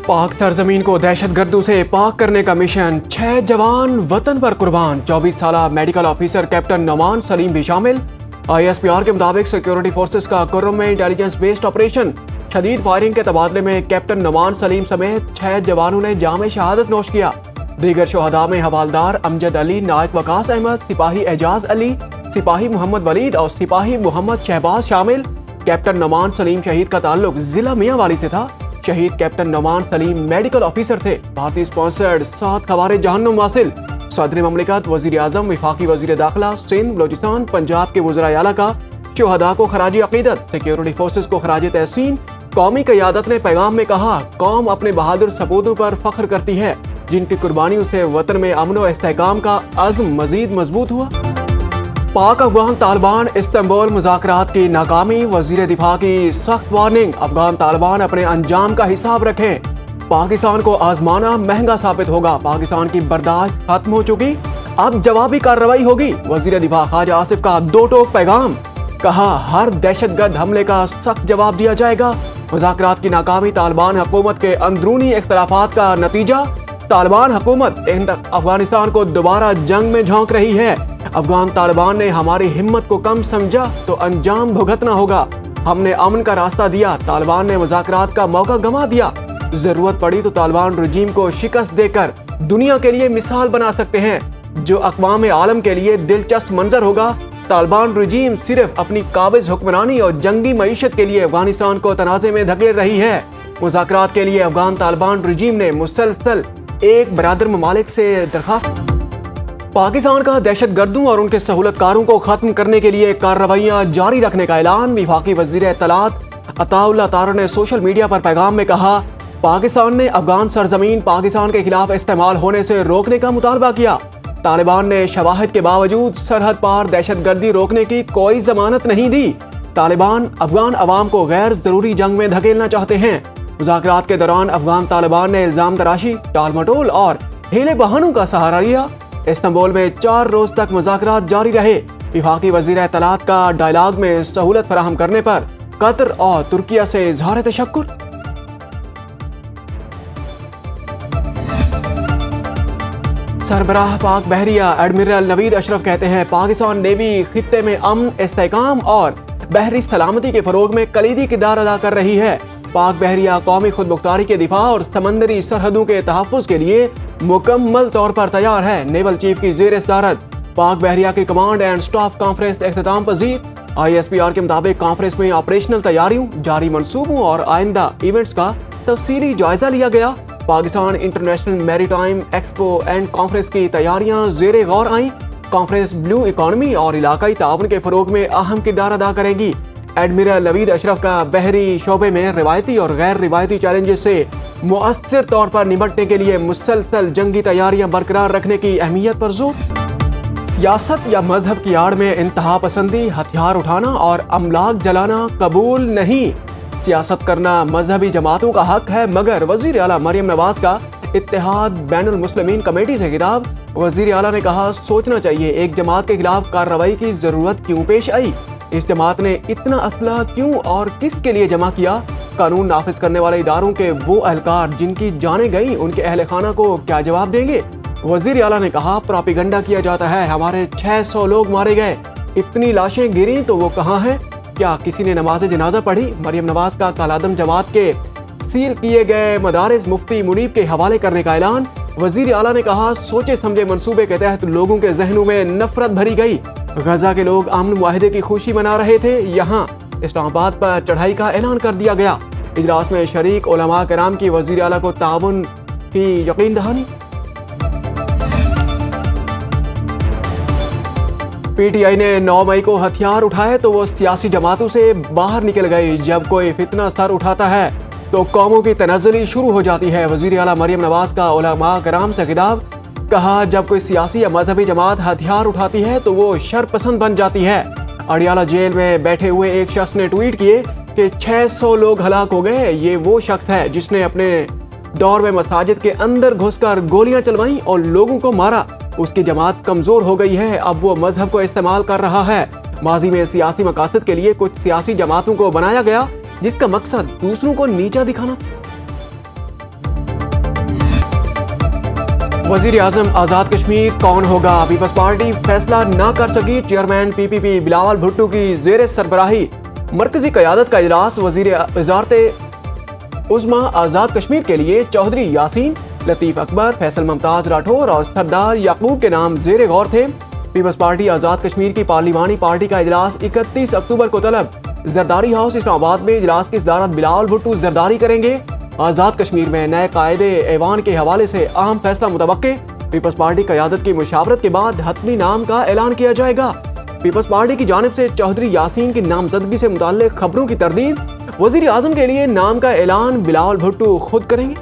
पाक सरजमीन को दहशतगर्दों से पाक करने का मिशन, 6 जवान वतन पर कुर्बान। 24 साल medical officer captain Nauman Salim भी शामिल। ISPR के मुताबिक सिक्योरिटी फोर्सेस का कुर्रम में इंटेलिजेंस बेस्ड ऑपरेशन, शदीद फायरिंग के तबादले में कैप्टन नौमान सलीम समेत 6 जवानों ने जाम शहादत नोश किया। दीगर शहदा में हवालदार अमजद अली, नायक वकास अहमद, सिपाही एजाज अली, सिपाही मोहम्मद वलीद और सिपाही मोहम्मद शहबाज शामिल। कैप्टन नौमान सलीम शहीद का ताल्लुक जिला मियांवाली से था। शहीद captain Nauman Salim medical officer थे। भारतीय स्पॉन्सर्ड 7 खबारे जहन्नुम हासिल। सदर ममलिकत, वजीर आजम, विफाकी वजीर दाखिला, सिंध, बलोचिस्तान, पंजाब के वज़राए आला का शहदा को खराजी अकीदत, सिक्योरिटी फोर्सेस को खराज तहसीन। कौमी क़यादत ने पैगाम में कहा, कौम अपने बहादुर सपूतों पर फख्र करती है, जिनकी कुर्बानियों से वतन में अमन व इस्तेहकाम का अज़्म मजीद मजबूत हुआ। पाक अफगान तालिबान इस्तांबुल मुज़ाकरात की नाकामी, वज़ीर दिफा की सख्त वार्निंग। अफगान तालिबान अपने अंजाम का हिसाब रखें, पाकिस्तान को आजमाना महंगा साबित होगा। पाकिस्तान की बर्दाश्त खत्म हो चुकी, अब जवाबी कार्रवाई होगी। वज़ीर दिफा ख्वाजा आसिफ का 2 टोक पैगाम, कहा हर दहशतगर्द हमले का सख्त जवाब दिया जाएगा। मुज़ाकरात की नाकामी तालिबान हुकूमत के अंदरूनी इख्तलाफात का नतीजा। तालिबान हुकूमत अफगानिस्तान को दोबारा जंग में झोंक रही है। अफगान तालिबान ने हमारी हिम्मत को कम समझा तो अंजाम भुगतना होगा। हमने अमन का रास्ता दिया, तालिबान ने मुज़ाकरात का मौका गंवा दिया। जरूरत पड़ी तो तालिबान रजीम को शिकस्त देकर दुनिया के लिए मिसाल बना सकते हैं, जो अक़वाम आलम के लिए दिलचस्प मंजर होगा। तालिबान रजीम सिर्फ अपनी काबिज हुक्मरानी और जंगी मईशत के लिए अफगानिस्तान को तनाज़े में धकेल रही है। मुज़ाकरात के लिए अफगान तालिबान रजीम ने मुसलसल एक बरादर ममालिक से दरखास्त। पाकिस्तान का दहशतगर्दों और उनके सहूलतकारों को खत्म करने के लिए कार्रवाइयां जारी रखने का ऐलान। विफाकी वज़ीर इत्तलात अताउल्लाह तारा ने सोशल मीडिया पर पैगाम में कहा, पाकिस्तान ने अफगान सरजमीन पाकिस्तान के खिलाफ इस्तेमाल होने से रोकने का मुतालबा किया। तालिबान ने शवाहिद के बावजूद सरहद पार दहशतगर्दी रोकने की कोई जमानत नहीं दी। तालिबान अफगान अवाम को गैर जरूरी जंग में धकेलना चाहते हैं। मुज़ाकरात के दौरान अफगान तालिबान ने इल्जाम तराशी, टाल मटोल और हीले बहानों का सहारा लिया। इस्तांबुल में 4 रोज तक मुज़ाकरात जारी रहे। विफाकी वज़ीर इत्तलात का डायलॉग में सहूलत फराहम करने पर कतर और तुर्किया से इज़हार तशक्कुर। सरबराह पाक बहरिया एडमिरल नवीद अशरफ कहते हैं, पाकिस्तान नेवी खित्ते में अमन, इस्तेहकाम और बहरी सलामती के फरोग में कलीदी किरदार अदा कर रही है। पाक बहरिया कौमी खुदमुख्तारी के दिफा और समंदरी सरहदों के तहफ़्फ़ुज़ के लिए मुकम्मल तौर पर तैयार है। नेवल चीफ की ज़ेर सदारत पाक बहरिया की कमांड एंड स्टाफ कॉन्फ्रेंस इख्तिताम पजीर। ISPR के मुताबिक कॉन्फ्रेंस में ऑपरेशनल तैयारियों, जारी मनसूबों और आइंदा इवेंट्स का तफसीली जायजा लिया गया। Pakistan international maritime expo and conference की तैयारियां ज़ेरे गौर आईं। कॉन्फ्रेंस ब्लू इकॉनमी और इलाकाई ताउन के फरोग में अहम किरदार अदा करेगी। एडमिरल नवीद अशरफ का बहरी शोबे में रिवायती और गैर रिवायती चैलेंजेस से मुअस्सिर तौर पर निपटने के लिए मुसलसल जंगी तैयारियां बरकरार रखने की अहमियत पर जोर। सियासत या मजहब की आड़ में इंतहा पसंदी, हथियार उठाना और अमलाक जलाना कबूल नहीं। सियासत करना मजहबी जमातों का हक है, मगर वज़ीर आला मरियम नवाज का इत्तेहाद बैनुल मुस्लिमीन कमेटी से खिताब। वज़ीर आला ने कहा, सोचना चाहिए एक जमात के खिलाफ कार्रवाई की जरूरत क्यों पेश आई। इस जमात ने इतना असलहा क्यों और किसके लिए जमा किया। कानून नाफिज करने वाले इदारों के वो अहलकार जिनकी जानें गई, उनके अहल खाना को क्या जवाब देंगे। वज़ीर आला ने कहा, प्रोपेगेंडा किया जाता है, हमारे 600 लोग मारे गए, इतनी लाशें गिरी तो वो कहाँ हैं। क्या किसी ने नमाज जनाजा पढ़ी। मरियम नवाज का कालादम जमात के सील किए गए मदारिस मुफ्ती मुनीब के हवाले करने का ऐलान। वज़ीर आला ने कहा, सोचे समझे मंसूबे के तहत लोगों के जहनों में नफरत भरी गई। गजा के लोग अमन मुआहिदे की खुशी मना रहे थे, यहाँ इस्लामाबाद पर चढ़ाई का ऐलान कर दिया गया। इजलास में शरीक उलमा कराम की वज़ीर आला को ताउन की यकीन दहानी। PTI ने 9 मई को हथियार उठाए तो वो सियासी जमातों से बाहर निकल गई। जब कोई फितना सर उठाता है तो कौमों की तनज़्ज़ुली शुरू हो जाती है। वज़ीर आला मरियम नवाज का उलमा कराम से खिताब, कहा जब कोई सियासी या मजहबी जमात हथियार उठाती है तो वो शर पसंद बन जाती है। अडियाला जेल में बैठे हुए एक शख्स ने ट्वीट किए कि 600 लोग हलाक हो गए। ये वो शख्स है जिसने अपने दौर में मसाजिद के अंदर घुसकर गोलियां चलवाई और लोगों को मारा। उसकी जमात कमजोर हो गई है, अब वो मजहब को इस्तेमाल कर रहा है। माजी में सियासी मकासद के लिए कुछ सियासी जमातों को बनाया गया जिसका मकसद दूसरों को नीचा दिखाना था। वजीर आजम आज़ाद कश्मीर कौन होगा? पीपल्स पार्टी फैसला ना कर सकी। चेयरमैन PPP बिलावल भुट्टो की जेर सरबराही मरकजी क़यादत का इजलास। वजीर वज़ारत उज़्मा आज़ाद कश्मीर के लिए चौधरी यासीन, लतीफ़ अकबर, फैसल मुमताज़ राठौर और सरदार याकूब के नाम जेर गौर थे। पीपल्स पार्टी आज़ाद कश्मीर की पार्लिमानी पार्टी का इजलास 31 अक्टूबर को तलब। जरदारी हाउस इस्लामाबाद में इजलास की सदारत बिलावल भुट्टो जरदारी करेंगे। आज़ाद कश्मीर में नए कायदे ऐवान के हवाले से अहम फैसला मुतवक्के। पीपल्स पार्टी क़यादत की मुशावरत के बाद हतमी नाम का ऐलान किया जाएगा। पीपल्स पार्टी की जानिब से चौधरी यासीन की नामजदगी से मुताल्लिक खबरों की तरदीद। वज़ीर आज़म के लिए नाम का ऐलान बिलावल भुट्टो खुद करेंगे।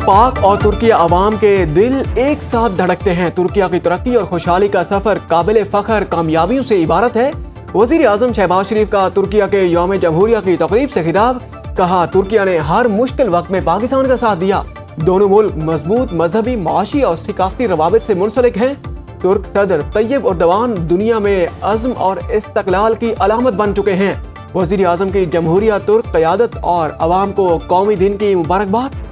पाक और तुर्किया अवाम के दिल एक साथ धड़कते हैं। तुर्किया की तरक्की और खुशहाली का सफर काबिल फख्र कामयाबियों से इबारत है। वज़ीर आज़म शहबाज शरीफ का तुर्किया के यौम जमहूरिया की तकरीब से खिताब। कहा, तुर्किया ने हर मुश्किल वक्त में पाकिस्तान का साथ दिया। दोनों मुल्क मजबूत मजहबी, माशी और सिकाफती रवाबित से मुंसलिक हैं। तुर्क सदर तैयब उर्दवान दुनिया में अज़्म और इस्तक़लाल की अलामत बन चुके हैं। वज़ीर आज़म की जमहूरिया तुर्क क़यादत और अवाम को कौमी दिन की मुबारकबाद।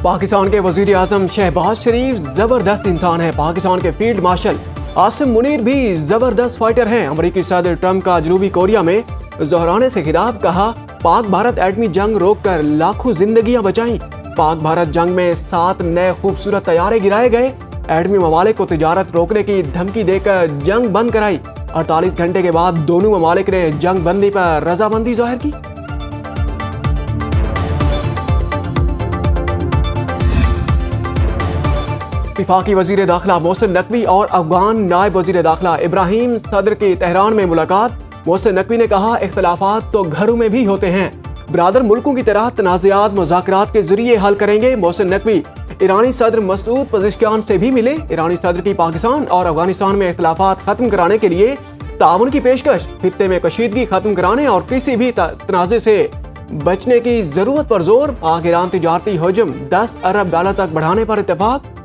पाकिस्तान के वज़ीर आज़म शहबाज शरीफ जबरदस्त इंसान है। पाकिस्तान के फील्ड मार्शल आसिम मुनीर भी जबरदस्त फाइटर हैं। अमेरिकी सदर ट्रंप का जनूबी कोरिया में दोहराने से खिताब। कहा, पाक भारत एटमी जंग रोककर लाखों जिंदगियां बचाई। पाक भारत जंग में 7 नए खूबसूरत तैयारे गिराए गए। एटमी ममालिक को तिजारत रोकने की धमकी देकर जंग बंद कराई। 48 घंटे के बाद दोनों ममालिक ने जंग बंदी पर रजामंदी जाहिर की। वफाकी वजीर दाखिला मोहसिन नकवी और अफगान नायब वजीर दाखिला इब्राहिम सदर की तेहरान में मुलाकात। मोहसिन नकवी ने कहा, इख्तलाफात तो घरों में भी होते हैं, ब्रादर मुल्कों की तरह तनाज़ात मुज़ाकरात के जरिए हल करेंगे। मोहसिन नकवी ईरानी सदर मसूद पज़ेश्कियान से भी मिले। ईरानी सदर की पाकिस्तान और अफगानिस्तान में इख्तलाफात खत्म कराने के लिए ताउन की पेशकश। खित्ते में कशीदगी खत्म कराने और किसी भी तनाज़े से बचने की जरूरत पर जोर। पाक ईरान तिजारती हजम $10 अरब तक बढ़ाने पर इत्तेफाक।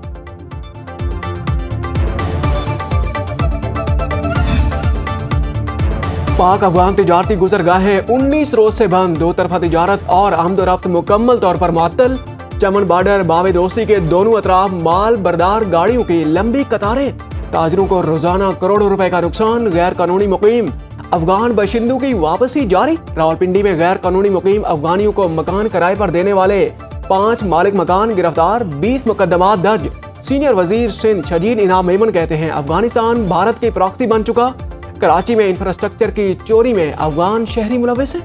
पाक अफगान तिजारती गुजरगाहें 19 रोज से बंद। दो तरफा तिजारत और आमदोरफ्त मुकम्मल तौर पर मुअत्तल। चमन बॉर्डर बावे दोस्ती के दोनों अतराफ माल बरदार गाड़ियों की लंबी कतारें। ताजरों को रोजाना करोड़ों रुपए का नुकसान। गैर कानूनी मुकीम अफगान बाशिंदों की वापसी जारी। रावलपिंडी में गैर कानूनी मुकीम अफगानियों को मकान किराए पर देने वाले 5 मालिक मकान गिरफ्तार। 20 मुकदमात दर्ज। सीनियर वजीर सिंध शजीद इनाम मेमन कहते हैं, अफगानिस्तान भारत की प्रॉक्सी बन चुका। कराची में इंफ्रास्ट्रक्चर की चोरी में अफगान शहरी मुलविस है।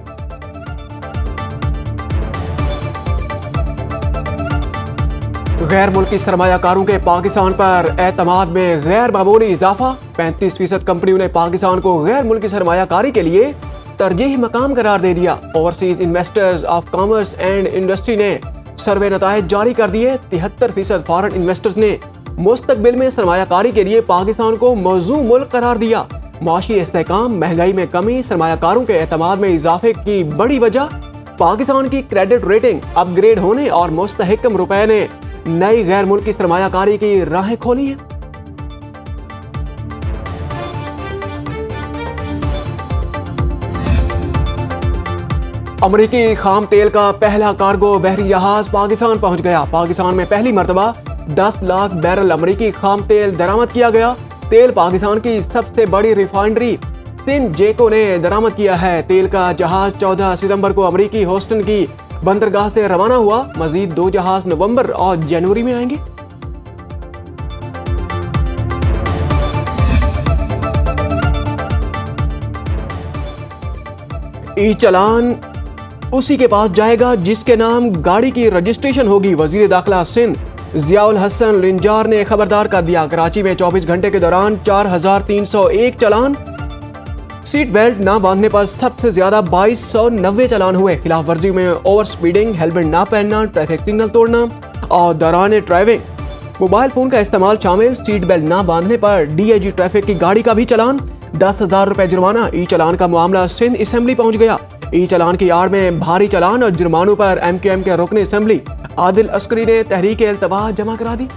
गैर मुल्की सरमायाकारों के पाकिस्तान पर एतमाद में गैर मामूली इजाफा। 35% कंपनियों ने पाकिस्तान को गैर मुल्की सरमायाकारी के लिए तरजीही मकाम करार दे दिया। Overseas investors of commerce and industry ने सर्वे नतायज जारी कर दिए। 73% फॉरेन इन्वेस्टर्स ने मुस्तकबिल में सरमायाकारी के लिए पाकिस्तान को मौजू मुल्क करार दिया। माशी इस्तेहकाम, महंगाई में कमी, सरमायाकारों के एतमाद में इजाफे की बड़ी वजह। पाकिस्तान की क्रेडिट रेटिंग अपग्रेड होने और मुस्तहकम रुपए ने नई गैर मुल्की सरमायाकारी की राहें खोली हैं। अमेरिकी खाम तेल का पहला कार्गो बहरी जहाज पाकिस्तान पहुंच गया। पाकिस्तान में पहली मर्तबा 10 लाख बैरल अमेरिकी खाम तेल दरामद किया गया। तेल पाकिस्तान की सबसे बड़ी रिफाइनरी सिंध जेको ने दरामद किया है। तेल का जहाज 14 सितंबर को अमेरिकी ह्यूस्टन की बंदरगाह से रवाना हुआ। मजीद 2 जहाज नवंबर और जनवरी में आएंगे। ई चालान उसी के पास जाएगा जिसके नाम गाड़ी की रजिस्ट्रेशन होगी। वजीर दाखिला सिंध जियाउल हसन लिंजार ने खबरदार कर दिया। कराची में 24 घंटे के दौरान 4301 चालान। सीट बेल्ट ना बांधने पर सबसे ज्यादा 2290 चालान हुए। खिलाफ वर्जी में ओवर स्पीडिंग, हेलमेट ना पहनना, ट्रैफिक सिग्नल तोड़ना और दौरान ड्राइविंग मोबाइल फोन का इस्तेमाल शामिल। सीट बेल्ट ना बांधने पर DIG ट्रैफिक की गाड़ी का भी चालान। 10,000 रुपए जुर्माना। ई चालान का मामला सिंध असेंबली पहुंच गया। ई चालान की आड़ में भारी चालान और जुर्मानों पर MQM के रुकन असेंबली आदिल अस्करी ने तहरीक इल्तवा जमा करा दी।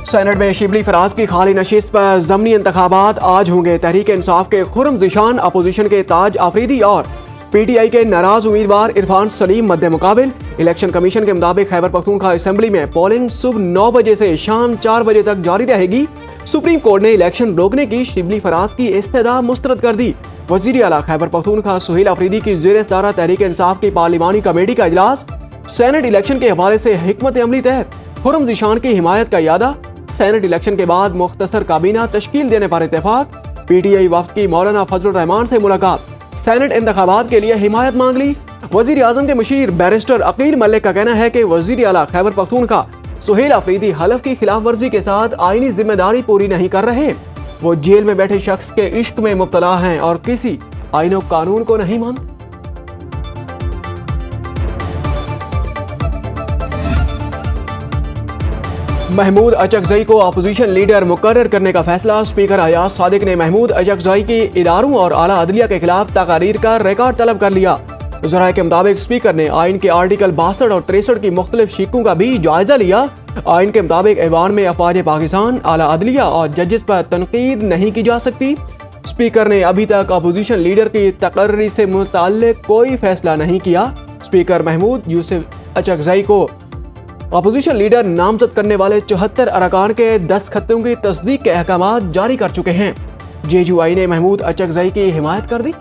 सेनेट में शिबली फराज की खाली नशिस्त पर ज़मनी इंतखाबात आज होंगे। तहरीक इंसाफ के खुर्रम ज़ीशान, अपोजिशन के ताज आफरीदी और PTI के नाराज उम्मीदवार इरफान सलीम मद्दे मुकाबिल। इलेक्शन कमीशन के मुताबिक खैबर पख्तूनख्वा असेंबली में पोलिंग सुबह 9 बजे से शाम 4 बजे तक जारी रहेगी। सुप्रीम कोर्ट ने इलेक्शन रोकने की शिबली फराज की इस्तदा मुस्तरद कर दी। वज़ीर आला खैबर पख्तूनख्वा सुहेल आफरीदी की ज़ेर सदारत तहरीक इंसाफ की पार्लिमानी कमेटी का इजलास। सेनेट इलेक्शन के हवाले से हिकमत अमली तहत खुर्रम ज़ीशान की हिमायत का इयादा। सेनेट इलेक्शन के बाद मुख्तसर काबीना तश्कील देने पर इत्तेफाक। PTI वफ्द की मौलाना फजलुर रहमान से मुलाकात। सेनेट इंतखाबात के लिए हिमायत मांग ली। वज़ीर आज़म के मुशीर बैरिस्टर अकील मलिक का कहना है कि वज़ीर आला खैबर पख्तूनख्वा सुहेल आफरीदी हलफ की खिलाफ वर्जी के साथ आईनी जिम्मेदारी पूरी नहीं कर रहे। वो जेल में बैठे शख्स के इश्क में मुब्तला हैं और किसी आईन और कानून को नहीं मानते। महमूद अचकज़ई को अपोजिशन लीडर मुकर्रर करने का फैसला। स्पीकर अयाज सादिक ने महमूद अचकज़ई की इदारों और आला अदलिया के खिलाफ तकारीर का रिकॉर्ड तलब कर लिया। ज़राए के मुताबिक स्पीकर ने आइन के आर्टिकल 62 और 63 की मुख्तलिफ शिकों का भी जायजा लिया। आइन के मुताबिक ऐवान में अफवाज पाकिस्तान, आला अदलिया और जजेस पर तनकीद नहीं की जा सकती। स्पीकर ने अभी तक अपोजिशन लीडर की तकर्री से मुताल्लिक कोई फैसला नहीं किया। स्पीकर महमूद यूसुफ अचकज़ई को अपोजिशन लीडर नामजद करने वाले 74 अरकान के दस्तखतों की तस्दीक के अहकाम जारी कर चुके हैं। JUI ने महमूद अचकज़ई की हिमायत कर दी।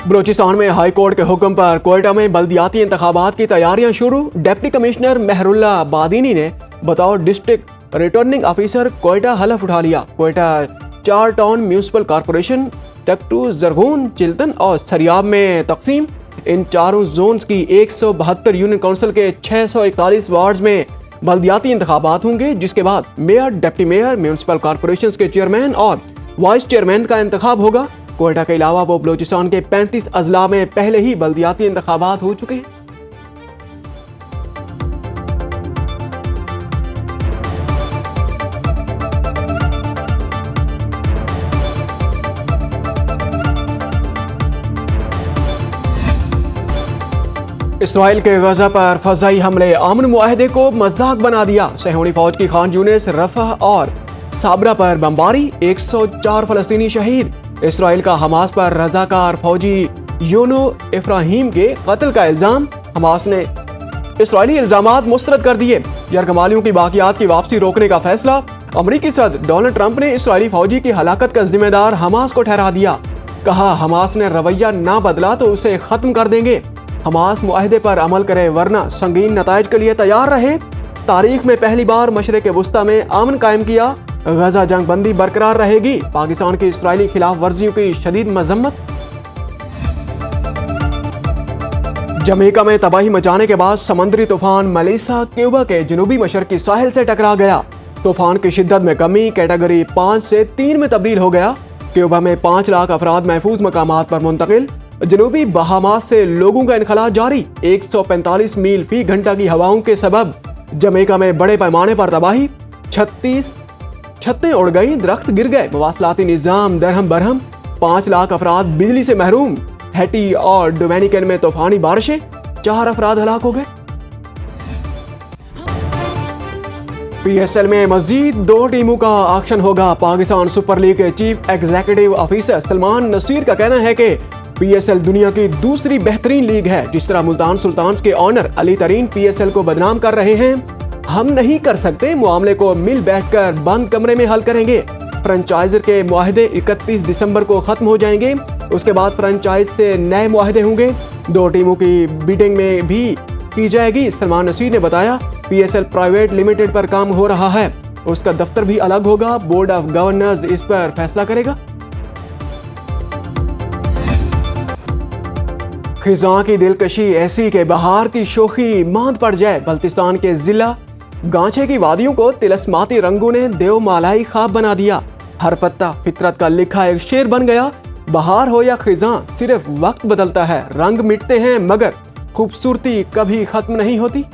बलोचिस्तान में हाई कोर्ट के हुक्म पर कोयटा में बल्दियाती इंतखाबात की तैयारियां शुरू। डिप्टी कमिश्नर मेहरुल्ला बादीनी ने बतौर डिस्ट्रिक्ट रिटर्निंग ऑफिसर कोयटा हलफ उठा लिया। Quetta 4 town municipal corporation टकटू, जरगून, Chiltan और सरियाब में तकसीम। इन चारों जोन्स की 172 यूनियन काउंसिल के 641 वार्ड्स में बल्दियाती इंतखाबात होंगे, जिसके बाद mayor, deputy mayor, municipal corporation के चेयरमैन और वाइस चेयरमैन का इंतखाब होगा। कोयटा के अलावा वो बलोचिस्तान के 35 अजला में पहले ही बल्दियाती इंतखाबात हो चुके हैं। इसराइल के गजा पर फजाई हमले अमन मुआहदे को मज़ाक बना दिया। सहूनी फौज की खान यूनिस, रफह और साबरा पर बमबारी, 104 फलस्तीनी शहीद। इसराइल का हमास पर रजाकार फौजी योनो इफ्राहिम के कत्ल का इल्जाम। हमास ने इसराइली इल्जामात मुस्तरद कर दिए। यरगमालियों की बाकियात की वापसी रोकने का फैसला। अमरीकी सदर डोनाल्ड ट्रंप ने इसराइली फौजी की हलाकत का जिम्मेदार हमास को ठहरा दिया। कहा, हमास ने रवैया ना बदला तो उसे खत्म कर देंगे। हमास मुआहदे पर अमल करे वरना संगीन नताइज के लिए तैयार रहे। तारीख में पहली बार मशरिक वुस्ता में अमन कायम किया। गजा जंग बंदी बरकरार रहेगी। पाकिस्तान की इसराइली खिलाफ वर्जियों की शदीद मजम्मत। जमैका में तबाही मचाने के बाद समुद्री तूफान मेलिसा क्यूबा के जनूबी मशरकी साहिल से टकरा गया। तूफान की शिद्दत में कमी, कैटेगरी 5 से 3 में तब्दील हो गया। क्यूबा में 5 लाख अफराद महफूज मकामात पर मुंतकिल। जनूबी बहामास से लोगों का इनखला जारी। 145 मील फी घंटा की हवाओं के सबब जमैका में बड़े पैमाने पर तबाही। 36 छतें उड़ गई, दरख्त गिर गए, मवासलाती निजाम दरहम बरहम। 5 लाख अफराद बिजली से महरूम। हैटी और डोमिनिकन में तूफानी बारिशें, 4 अफराद हलाक हो गए। PSL में मजीद 2 टीमों का एक्शन होगा। पाकिस्तान सुपर लीग के chief executive officer Salman Naseer का कहना है कि PSL दुनिया की दूसरी बेहतरीन लीग है। जिस तरह मुल्तान सुल्तान्स के ऑनर अली तरीन PSL को बदनाम कर रहे हैं, हम नहीं कर सकते। मामले को मिल बैठकर बंद कमरे में हल करेंगे। फ्रेंचाइजर के मुआहदे 31 दिसंबर को खत्म हो जाएंगे। उसके बाद फ्रेंचाइज से नए मुआहदे होंगे। 2 टीमों की बीटिंग में भी की जाएगी। सलमान नसीर ने बताया, PSL प्राइवेट लिमिटेड पर काम हो रहा है। उसका दफ्तर भी अलग होगा। बोर्ड ऑफ गवर्नर्स इस पर फैसला करेगा। खिज़ां की दिलकशी ऐसी के बहार की शोखी मांद पड़ जाए। बल्तिस्तान के जिला गांछे की वादियों को तिलस्माती रंगों ने देवमालाई ख्वाब बना दिया। हर पत्ता फितरत का लिखा एक शेर बन गया। बहार हो या खिज़ां, सिर्फ वक्त बदलता है, रंग मिटते हैं मगर खूबसूरती कभी खत्म नहीं होती।